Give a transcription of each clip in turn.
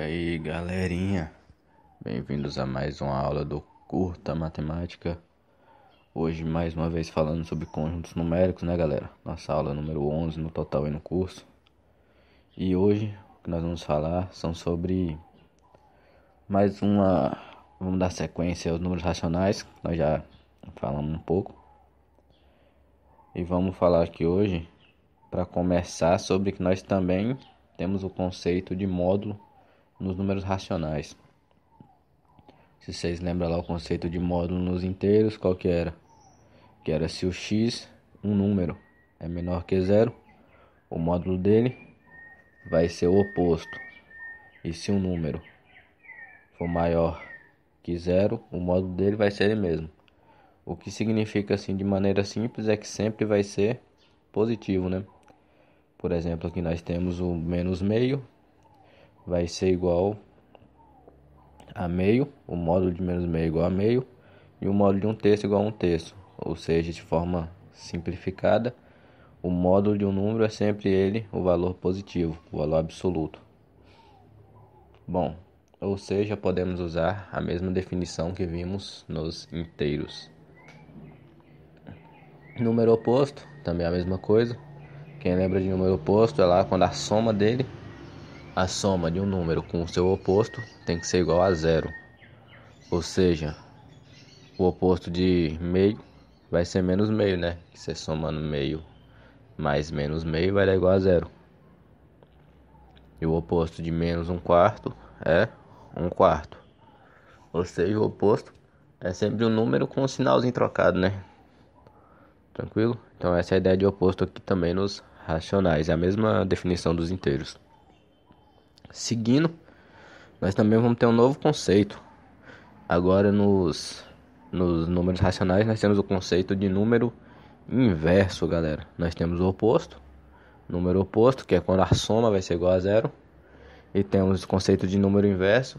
aí, galerinha, bem-vindos a mais uma aula do Curta Matemática. Hoje, mais uma vez, falando sobre conjuntos numéricos, né, galera? Nossa aula número 11 no total e no curso. E hoje, o que nós vamos falar são sobre mais uma... Vamos dar sequência aos números racionais, que nós já falamos um pouco. E vamos falar aqui hoje, para começar, sobre que nós também temos o conceito de módulo nos números racionais. Se vocês lembram lá o conceito de módulo nos inteiros, qual que era? Que era se o x, um número, é menor que zero, o módulo dele vai ser o oposto. E se um número for maior que zero, o módulo dele vai ser ele mesmo. O que significa assim de maneira simples é que sempre vai ser positivo, né? Por exemplo, aqui nós temos o menos meio, vai ser igual a meio, o módulo de menos meio igual a meio, e o módulo de um terço igual a um terço. Ou seja, de forma simplificada, o módulo de um número é sempre ele o valor positivo, o valor absoluto. Bom, ou seja, podemos usar a mesma definição que vimos nos inteiros. Número oposto, também é a mesma coisa. Quem lembra de número oposto é lá quando a soma dele, a soma de um número com o seu oposto tem que ser igual a zero. Ou seja, o oposto de meio vai ser menos meio, né? Que você somando meio mais menos meio vai dar igual a zero. E o oposto de menos um quarto é um quarto. Ou seja, o oposto é sempre um número com um sinalzinho trocado, né? Tranquilo? Então essa é a ideia de oposto aqui também nos racionais. É a mesma definição dos inteiros. Seguindo, nós também vamos ter um novo conceito. Agora nos números racionais nós temos o conceito de número inverso, galera. Nós temos o oposto, número oposto, que é quando a soma vai ser igual a zero. E temos o conceito de número inverso,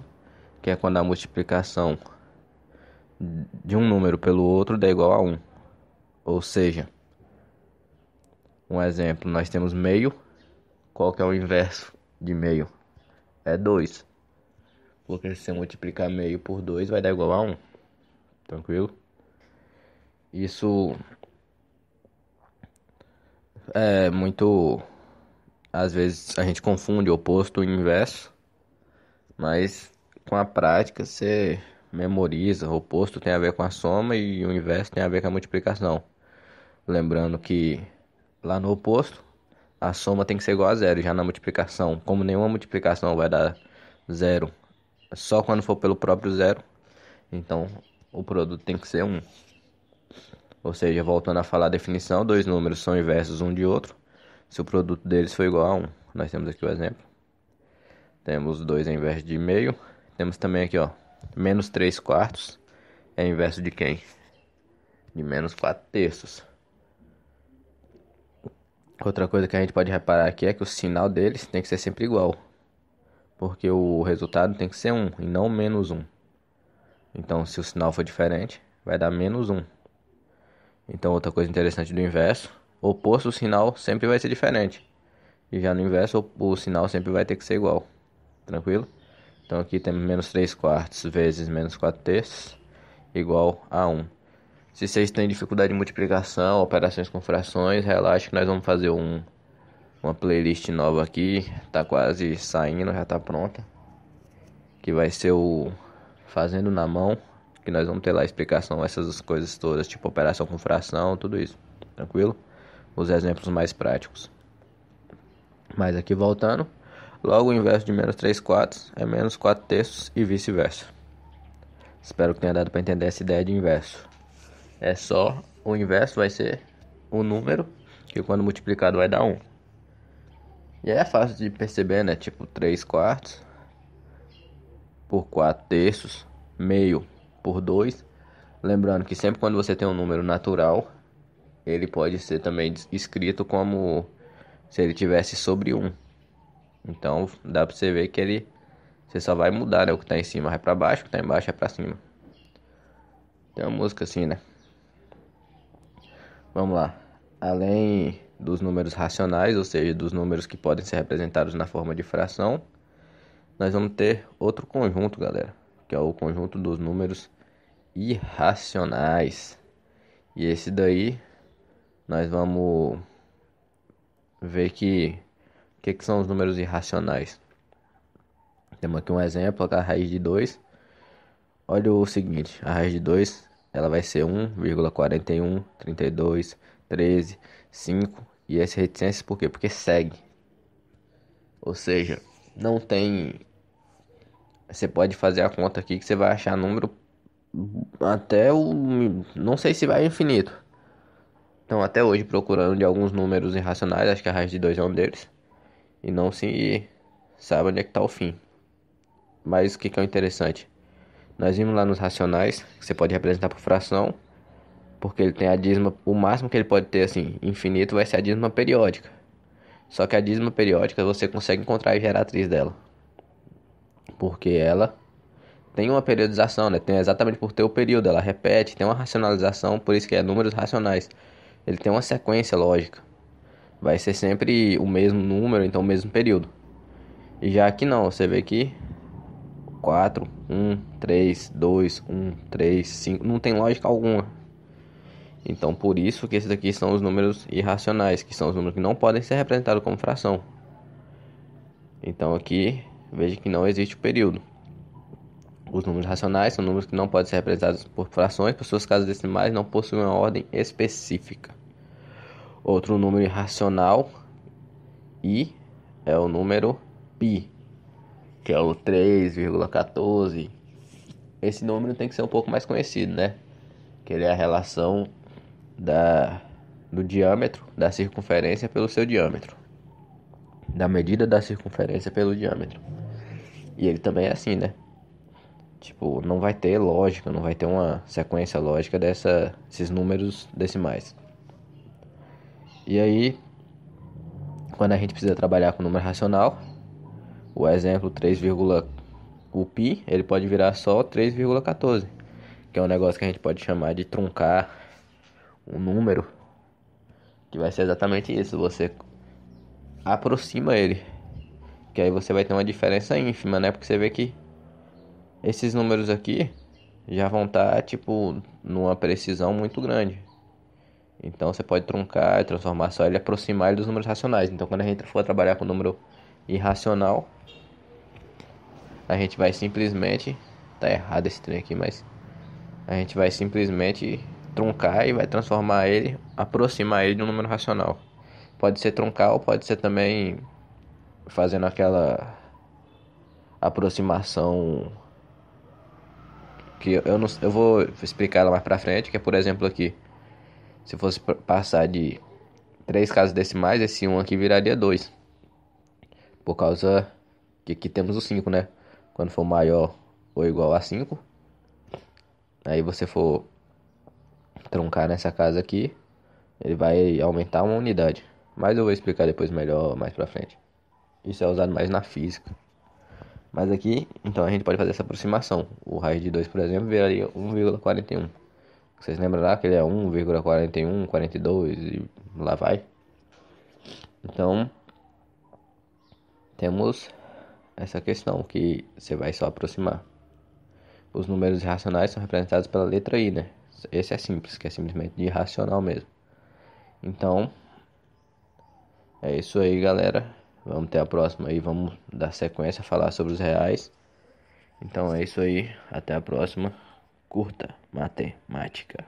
que é quando a multiplicação de um número pelo outro dá igual a 1. Ou seja, um exemplo, nós temos meio. Qual que é o inverso de meio? É 2. Porque se você multiplicar meio por 2 vai dar igual a 1. Tranquilo? Isso é muito... Às vezes a gente confunde oposto e inverso, mas com a prática você memoriza. O oposto tem a ver com a soma e o inverso tem a ver com a multiplicação. Lembrando que lá no oposto a soma tem que ser igual a zero. Já na multiplicação, como nenhuma multiplicação vai dar zero, só quando for pelo próprio zero, então o produto tem que ser 1. Ou seja, voltando a falar a definição, dois números são inversos um de outro se o produto deles for igual a 1. Nós temos aqui o exemplo. Temos 2 é inverso de meio. Temos também aqui, ó, menos 3 quartos é inverso de quem? De menos 4 terços. Outra coisa que a gente pode reparar aqui é que o sinal deles tem que ser sempre igual. Porque o resultado tem que ser 1 e não menos 1. Então, se o sinal for diferente, vai dar menos 1. Então, outra coisa interessante do inverso, oposto, o sinal sempre vai ser diferente. E já no inverso, o sinal sempre vai ter que ser igual. Tranquilo? Então aqui temos menos 3 quartos vezes menos 4 terços igual a 1. Se vocês têm dificuldade de multiplicação, operações com frações, relaxa que nós vamos fazer uma playlist nova aqui. Tá quase saindo, já tá pronta. Que vai ser o Fazendo na Mão. Que nós vamos ter lá a explicação, essas coisas todas, tipo operação com fração, tudo isso. Tranquilo? Os exemplos mais práticos. Mas aqui voltando, logo o inverso de menos 3 quartos é menos 4 terços e vice-versa. Espero que tenha dado para entender essa ideia de inverso. É só, o inverso vai ser o número que quando multiplicado vai dar 1. E aí é fácil de perceber, né? Tipo 3 quartos por 4 terços, meio por 2. Lembrando que sempre quando você tem um número natural, ele pode ser também escrito como se ele tivesse sobre 1. Então dá pra você ver que você só vai mudar, né? O que tá em cima vai pra baixo, o que tá embaixo é pra cima. Tem uma música assim, né? Vamos lá. Além dos números racionais, ou seja, dos números que podem ser representados na forma de fração, nós vamos ter outro conjunto, galera, que é o conjunto dos números irracionais. E esse daí nós vamos ver que são os números irracionais. Temos aqui um exemplo, a raiz de 2. Olha o seguinte, a raiz de 2 ela vai ser 1,41, 32, 13, 5 e esse reticências por quê? Porque segue. Ou seja, não tem. Você pode fazer a conta aqui que você vai achar número até o. Não sei se vai ao infinito. Então, até hoje, procurando de alguns números irracionais, acho que a raiz de 2 é um deles. E não se sabe onde é que está o fim. Mas o que é o interessante? Nós vimos lá nos racionais, que você pode representar por fração, porque ele tem a dízima, o máximo que ele pode ter, assim, infinito, vai ser a dízima periódica. Só que a dízima periódica você consegue encontrar a geratriz dela. Porque ela tem uma periodização, né? Tem exatamente por ter o período, ela repete, tem uma racionalização, por isso que é números racionais. Ele tem uma sequência lógica. Vai ser sempre o mesmo número, então o mesmo período. E já aqui não, você vê que 4, 1, 3, 2, 1, 3, 5, não tem lógica alguma. Então por isso que esses aqui são os números irracionais, que são os números que não podem ser representados como fração. Então aqui, veja que não existe o período. Os números racionais são números que não podem ser representados por frações, por suas casas decimais não possuem uma ordem específica. Outro número irracional I é o número π, que é o 3,14. Esse número tem que ser um pouco mais conhecido, né? Que ele é a relação do diâmetro da circunferência pelo seu diâmetro. Da medida da circunferência pelo diâmetro. E ele também é assim, né? Tipo, não vai ter lógica, não vai ter uma sequência lógica desses números decimais. E aí, quando a gente precisa trabalhar com número racional, o exemplo 3, o π, ele pode virar só 3,14, que é um negócio que a gente pode chamar de truncar um número, que vai ser exatamente isso, você aproxima ele, que aí você vai ter uma diferença ínfima, né? Porque você vê que esses números aqui já vão estar, tipo, numa precisão muito grande. Então você pode truncar e transformar só ele, aproximar ele dos números racionais. Então quando a gente for trabalhar com número irracional, a gente vai simplesmente... Tá errado esse trem aqui, mas... A gente vai simplesmente truncar e vai transformar ele, aproximar ele de um número racional. Pode ser truncar ou pode ser também fazendo aquela aproximação que eu vou explicar ela mais pra frente, que é por exemplo aqui. Se fosse passar de 3 casas decimais, esse 1 aqui viraria 2. Por causa que aqui temos o 5, né? Quando for maior ou igual a 5, aí você for truncar nessa casa aqui, ele vai aumentar uma unidade. Mas eu vou explicar depois melhor, mais pra frente. Isso é usado mais na física. Mas aqui, então a gente pode fazer essa aproximação. O raiz de 2, por exemplo, viraria 1,41. Vocês lembram lá que ele é 1,41, 42 e lá vai? Então, temos essa questão que você vai só aproximar. Os números irracionais são representados pela letra I, né? Esse é simples, que é simplesmente de irracional mesmo. Então, é isso aí, galera. Vamos ter a próxima aí, vamos dar sequência, falar sobre os reais. Então é isso aí, até a próxima. Curta matemática.